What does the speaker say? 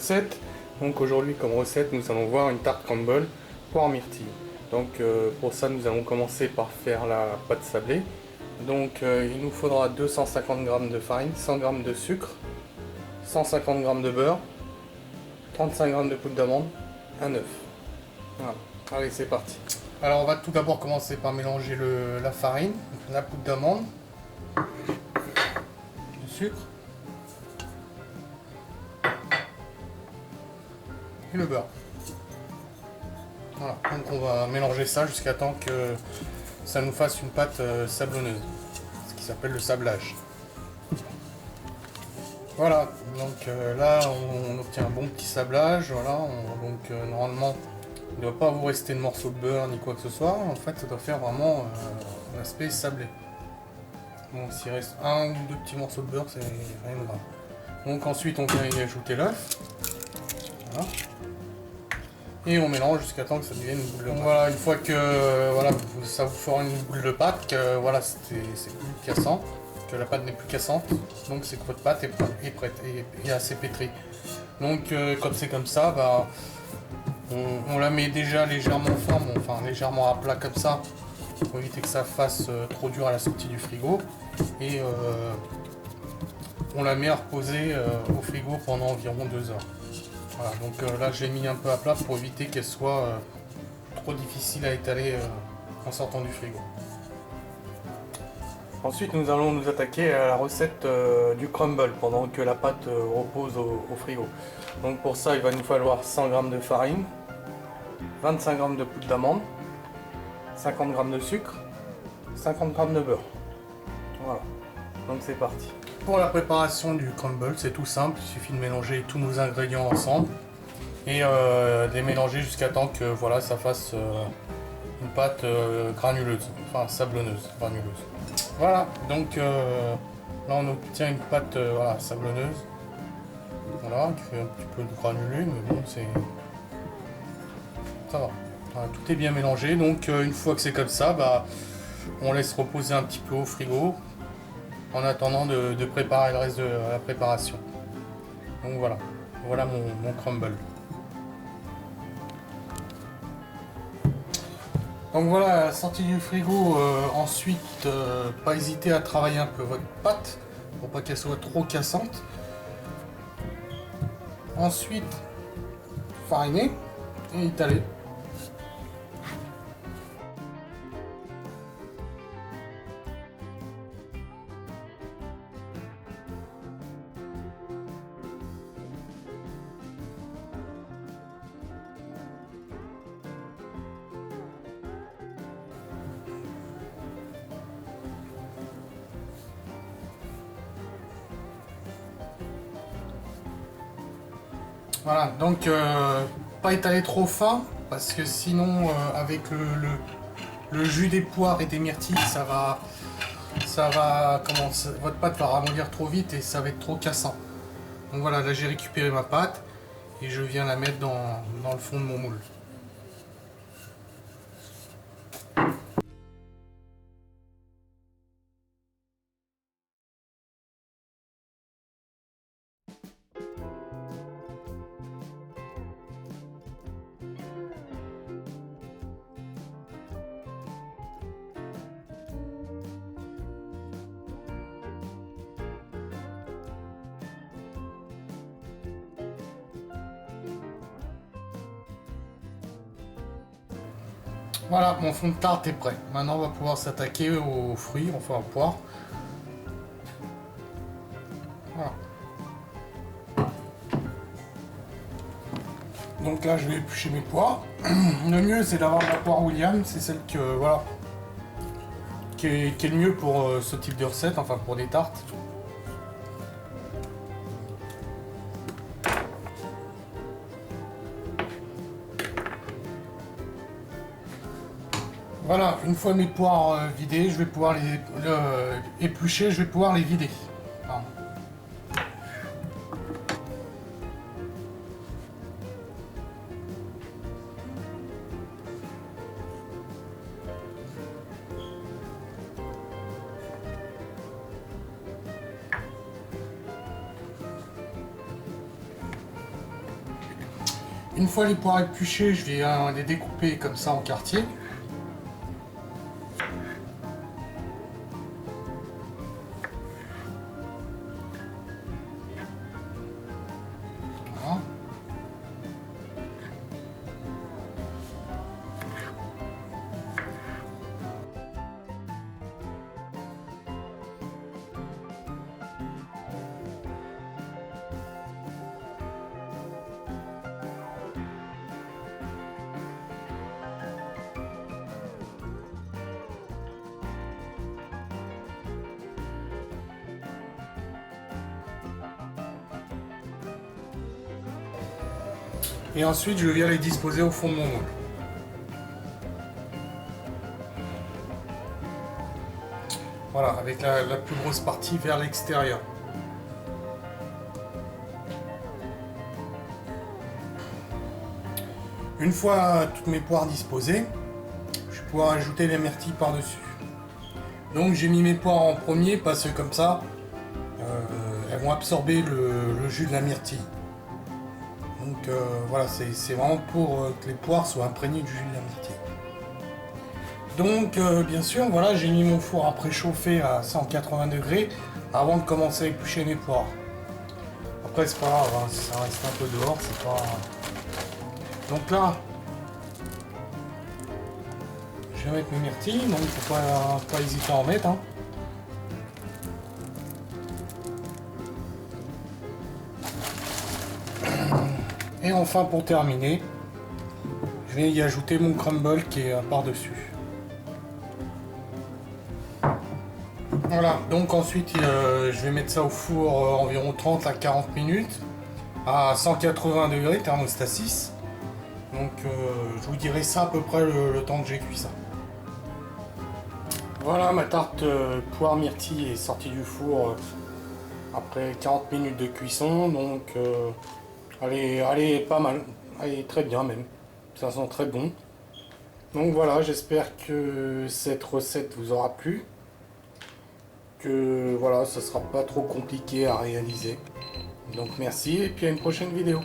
recette. Donc aujourd'hui comme recette nous allons voir une tarte crumble poire myrtille. Donc pour ça nous allons commencer par faire la pâte sablée. Donc il nous faudra 250 g de farine, 100 g de sucre, 150 g de beurre, 35 g de poudre d'amande, un œuf. Voilà. Allez, c'est parti. Alors on va tout d'abord commencer par mélanger la farine, la poudre d'amande, le sucre et le beurre. Voilà, donc on va mélanger ça jusqu'à temps que ça nous fasse une pâte sablonneuse, ce qui s'appelle le sablage. Voilà, donc là on obtient un bon petit sablage. Voilà, normalement il ne doit pas vous rester de morceaux de beurre ni quoi que ce soit. En fait, ça doit faire vraiment un aspect sablé. Donc s'il reste un ou deux petits morceaux de beurre, c'est rien de grave. Donc ensuite on vient y ajouter l'œuf. Voilà. Et on mélange jusqu'à temps que ça devienne une boule de pâte. Voilà, une fois que voilà, ça vous fera une boule de pâte, que voilà, c'est plus cassant, que la pâte n'est plus cassante, donc c'est que votre pâte est prête et assez pétrie. Donc quand c'est comme ça, bah, on la met déjà légèrement ferme, enfin légèrement à plat comme ça, pour éviter que ça fasse trop dur à la sortie du frigo. Et on la met à reposer au frigo pendant environ 2 heures. Voilà, donc là j'ai mis un peu à plat pour éviter qu'elle soit trop difficile à étaler en sortant du frigo. Ensuite nous allons nous attaquer à la recette du crumble pendant que la pâte repose au frigo. Donc pour ça il va nous falloir 100 g de farine, 25 g de poudre d'amande, 50 g de sucre, 50 g de beurre. Voilà, donc c'est parti. Pour la préparation du crumble, c'est tout simple, il suffit de mélanger tous nos ingrédients ensemble et de les mélanger jusqu'à temps que voilà, ça fasse une pâte granuleuse, enfin sablonneuse, granuleuse. Voilà, donc là on obtient une pâte voilà, sablonneuse, voilà, qui fait un petit peu de granulé, mais bon, ça va. Voilà, tout est bien mélangé, donc une fois que c'est comme ça, bah, on laisse reposer un petit peu au frigo en attendant de préparer le reste de la préparation. Donc voilà mon crumble. Donc voilà, sortie du frigo, ensuite pas hésiter à travailler un peu votre pâte pour pas qu'elle soit trop cassante. Ensuite fariner et étaler. Voilà, donc pas étaler trop fin, parce que sinon avec le jus des poires et des myrtilles, votre pâte va ramollir trop vite et ça va être trop cassant. Donc voilà, là j'ai récupéré ma pâte et je viens la mettre dans le fond de mon moule. Voilà, mon fond de tarte est prêt. Maintenant, on va pouvoir s'attaquer aux fruits, enfin aux poires. Voilà. Donc là, je vais éplucher mes poires. Le mieux, c'est d'avoir la poire William. C'est celle que, voilà, qui est le mieux pour ce type de recette, enfin pour des tartes. Voilà, une fois mes poires vidées, je vais pouvoir les éplucher, je vais pouvoir les vider. Pardon. Une fois les poires épluchées, je vais les découper comme ça en quartiers. Voilà. Et ensuite, je viens les disposer au fond de mon moule. Voilà, avec la plus grosse partie vers l'extérieur. Une fois toutes mes poires disposées, je vais pouvoir ajouter les myrtilles par-dessus. Donc j'ai mis mes poires en premier parce que comme ça, elles vont absorber le jus de la myrtille. Donc voilà, c'est vraiment pour que les poires soient imprégnées du jus de la myrtille. Donc bien sûr, voilà, j'ai mis mon four à préchauffer à 180 degrés avant de commencer à éplucher mes poires. Après c'est pas grave, hein, si ça reste un peu dehors, c'est pas... Donc là, je vais mettre mes myrtilles, donc faut pas hésiter à en mettre. Hein. Et enfin pour terminer, je vais y ajouter mon crumble qui est par-dessus. Voilà, donc ensuite je vais mettre ça au four environ 30 à 40 minutes à 180 degrés, thermostat 6. Donc je vous dirai ça à peu près le temps que j'ai cuit ça. Voilà, ma tarte poire myrtille est sortie du four après 40 minutes de cuisson, donc elle est pas mal, elle est très bien même, ça sent très bon. Donc voilà, j'espère que cette recette vous aura plu. Que voilà, ça sera pas trop compliqué à réaliser. Donc merci et puis à une prochaine vidéo.